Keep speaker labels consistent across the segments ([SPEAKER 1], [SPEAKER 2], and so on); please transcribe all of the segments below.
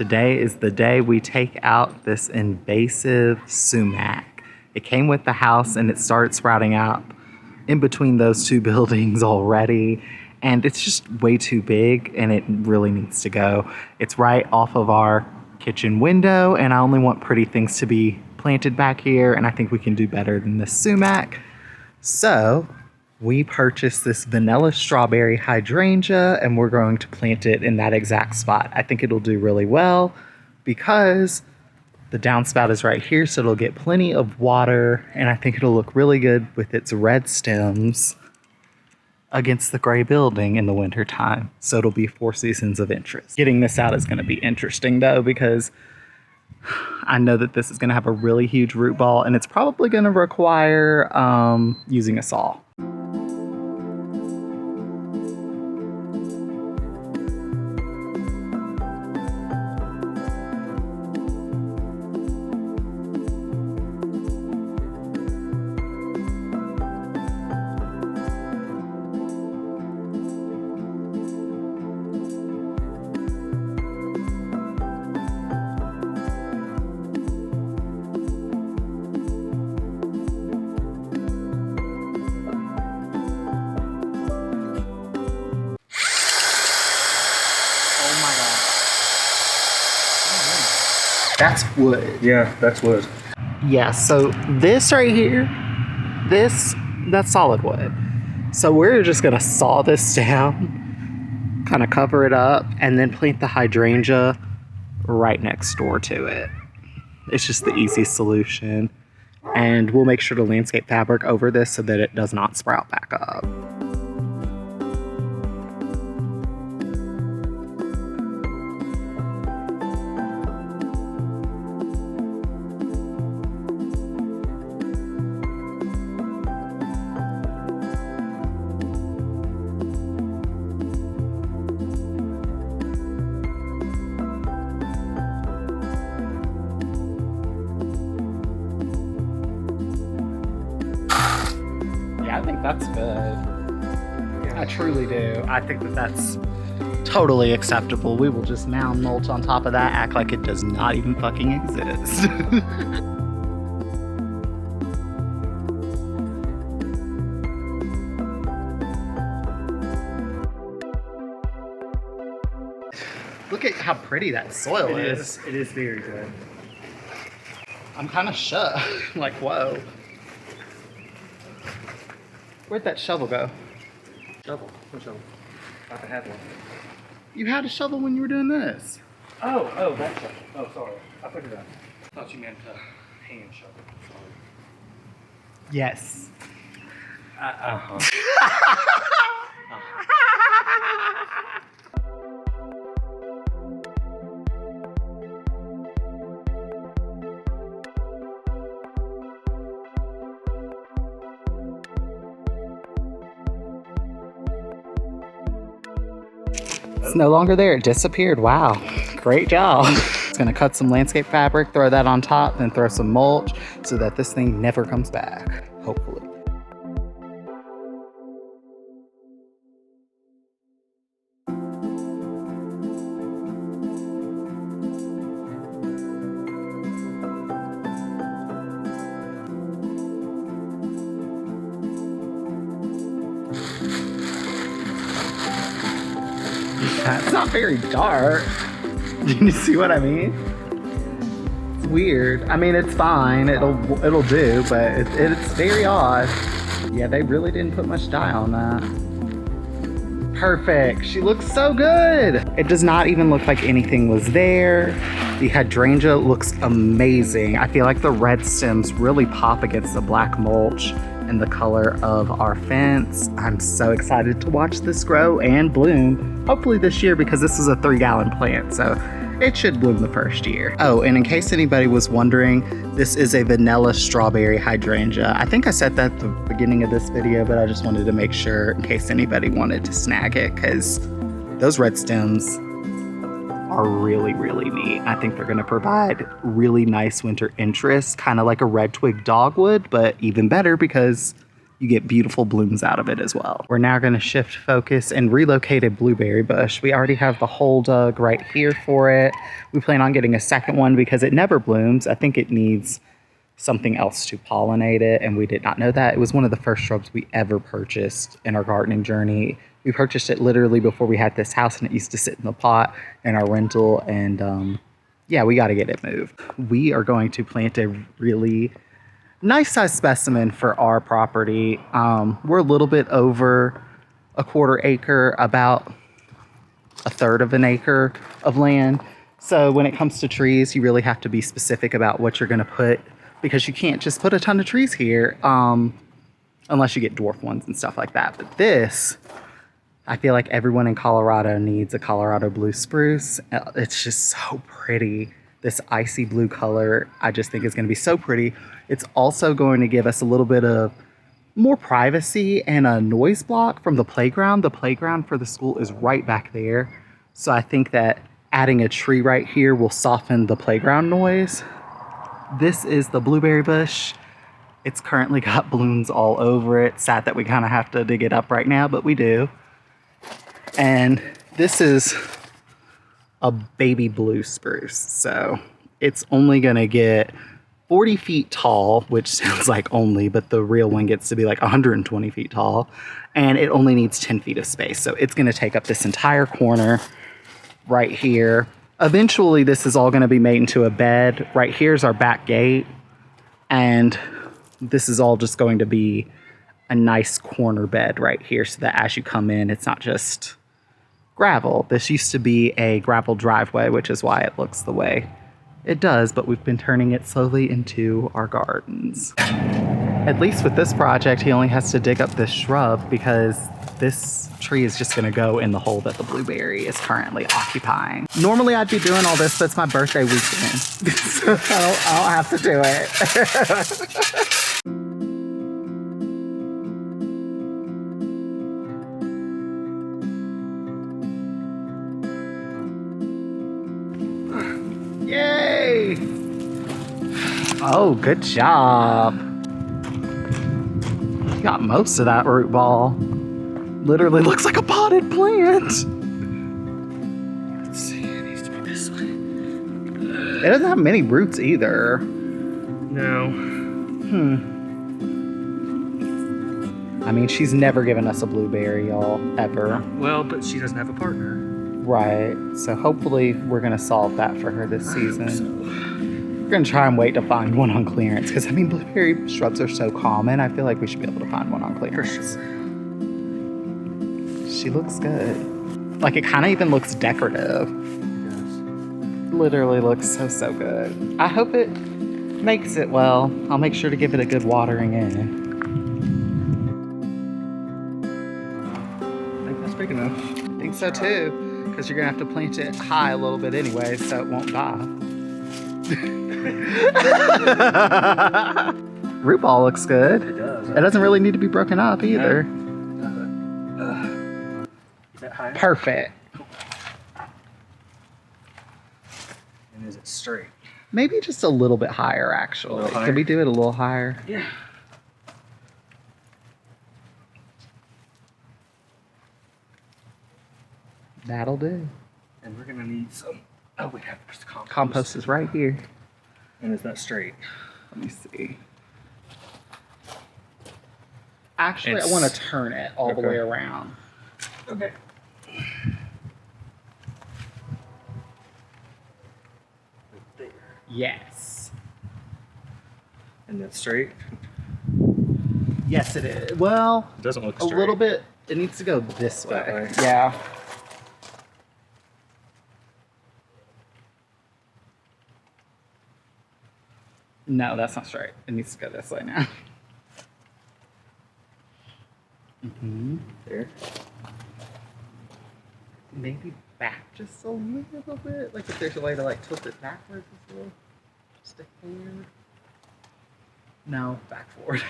[SPEAKER 1] Today is the day we take out this invasive sumac. It came with the house and it started sprouting out in between those two buildings already. And it's just way too big and it really needs to go. It's right off of our kitchen window and I only want pretty things to be planted back here, and I think we can do better than this sumac. So we purchased this Vanilla Strawberry Hydrangea and we're going to plant it in that exact spot. I think it'll do really well because the downspout is right here, so it'll get plenty of water, and I think it'll look really good with its red stems against the gray building in the winter time. So it'll be 4 seasons of interest. Getting this out is going to be interesting though, because I know that this is going to have a really huge root ball and it's probably going to require using a saw. That's wood.
[SPEAKER 2] Yeah, that's wood.
[SPEAKER 1] Yeah, so this right here, that's solid wood. So we're just gonna saw this down, kind of cover it up, and then plant the hydrangea right next door to it. It's just the easiest solution. And we'll make sure to landscape fabric over this so that it does not sprout back up. I think that's good. I truly do. I think that that's totally acceptable. We will just mound mulch on top of that, act like it does not even fucking exist. Look at how pretty that soil is.
[SPEAKER 2] It is very good.
[SPEAKER 1] I'm kind of shook. Like, whoa. Where'd that shovel go?
[SPEAKER 2] Shovel? What shovel? I had one.
[SPEAKER 1] You had a shovel when you were doing this.
[SPEAKER 2] Oh, that shovel. Oh, sorry. I put it up. I thought you meant a hand shovel. Sorry.
[SPEAKER 1] Yes. It's no longer there. It disappeared. Wow. Great job. It's going to cut some landscape fabric, throw that on top, then throw some mulch so that this thing never comes back. Hopefully. It's not very dark. You see what I mean? It's weird. I mean, it's fine. It'll do, but it's very odd. Yeah, they really didn't put much dye on that. Perfect. She looks so good. It does not even look like anything was there. The hydrangea looks amazing. I feel like the red stems really pop against the black mulch and the color of our fence. I'm so excited to watch this grow and bloom, hopefully this year, because this is a 3-gallon plant, so it should bloom the first year. Oh, and in case anybody was wondering, this is a Vanilla Strawberry Hydrangea. I think I said that at the beginning of this video, but I just wanted to make sure in case anybody wanted to snag it, because those red stems are really, really neat. I think they're gonna provide really nice winter interest, kind of like a red twig dogwood, but even better because you get beautiful blooms out of it as well. We're now going to shift focus and relocate a blueberry bush. We already have the hole dug right here for it. We plan on getting a second one because it never blooms. I think it needs something else to pollinate it, and we did not know that. It was one of the first shrubs we ever purchased in our gardening journey. We purchased it literally before we had this house, and it used to sit in the pot in our rental, and yeah, we got to get it moved. We are going to plant a really nice size specimen for our property. We're a little bit over a quarter acre, about a third of an acre of land. So when it comes to trees, you really have to be specific about what you're going to put, because you can't just put a ton of trees here unless you get dwarf ones and stuff like that. But this, I feel like everyone in Colorado needs a Colorado Blue Spruce. It's just so pretty. This icy blue color, I just think is going to be so pretty. It's also going to give us a little bit of more privacy and a noise block from the playground. The playground for the school is right back there. So I think that adding a tree right here will soften the playground noise. This is the blueberry bush. It's currently got blooms all over it. Sad that we kind of have to dig it up right now, but we do. And this is a baby blue spruce. So it's only gonna get 40 feet tall, which sounds like only, but the real one gets to be like 120 feet tall. And it only needs 10 feet of space. So it's gonna take up this entire corner right here. Eventually, this is all going to be made into a bed. Right here's our back gate, and this is all just going to be a nice corner bed right here, so that as you come in, it's not just gravel. This used to be a gravel driveway, which is why it looks the way it does, but we've been turning it slowly into our gardens. At least with this project, he only has to dig up this shrub, because this tree is just gonna go in the hole that the blueberry is currently occupying. Normally I'd be doing all this, but it's my birthday weekend, so I don't have to do it. Yay! Oh, good job. You got most of that root ball. Literally looks like a potted plant. Let's see, it needs to be this way. It doesn't have many roots either.
[SPEAKER 2] No.
[SPEAKER 1] I mean, she's never given us a blueberry, y'all, ever.
[SPEAKER 2] Well, but she doesn't have a partner.
[SPEAKER 1] Right. So hopefully we're going to solve that for her this season. We're going to try and wait to find one on clearance, because, I mean, blueberry shrubs are so common. I feel like we should be able to find one on clearance.
[SPEAKER 2] For sure.
[SPEAKER 1] She looks good. Like, it kind of even looks decorative.
[SPEAKER 2] It does.
[SPEAKER 1] Literally looks so good. I hope it makes it well. I'll make sure to give it a good watering in.
[SPEAKER 2] I think that's big enough.
[SPEAKER 1] I think so too, because you're gonna have to plant it high a little bit anyway, so it won't die. Root ball looks good.
[SPEAKER 2] It does.
[SPEAKER 1] It doesn't really need to be broken up either.
[SPEAKER 2] Is that high?
[SPEAKER 1] Perfect.
[SPEAKER 2] And is it straight?
[SPEAKER 1] Maybe just a little bit higher, actually.
[SPEAKER 2] A little higher?
[SPEAKER 1] Can we do it a little higher?
[SPEAKER 2] Yeah.
[SPEAKER 1] That'll do.
[SPEAKER 2] And we're gonna need some. Oh, we have compost.
[SPEAKER 1] Compost is right here.
[SPEAKER 2] And it's not straight.
[SPEAKER 1] Let me see. Actually,
[SPEAKER 2] It's-
[SPEAKER 1] I want to turn it all the
[SPEAKER 2] Okay.
[SPEAKER 1] way around.
[SPEAKER 2] Okay. There.
[SPEAKER 1] Yes.
[SPEAKER 2] And that's straight.
[SPEAKER 1] Yes, it is. Well,
[SPEAKER 2] It doesn't look
[SPEAKER 1] a
[SPEAKER 2] straight.
[SPEAKER 1] little bit. It needs to go this way.
[SPEAKER 2] That way.
[SPEAKER 1] Yeah. No, that's not straight. It needs to go this way now.
[SPEAKER 2] There.
[SPEAKER 1] Maybe back just a little bit. Like if there's a way to like tilt it backwards a little. Just a hair. No, back forward.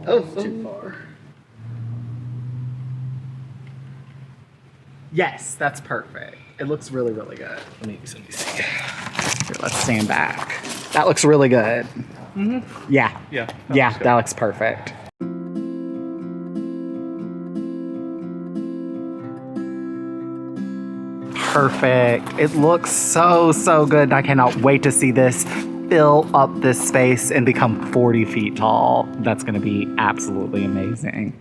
[SPEAKER 1] Oh,
[SPEAKER 2] Too far.
[SPEAKER 1] Yes, that's perfect. It looks really, really good. Let me see. Here, let's stand back. That looks really good. Mm-hmm. Yeah.
[SPEAKER 2] Yeah.
[SPEAKER 1] Yeah, that looks perfect. Perfect. It looks so, so good. I cannot wait to see this fill up this space and become 40 feet tall. That's going to be absolutely amazing.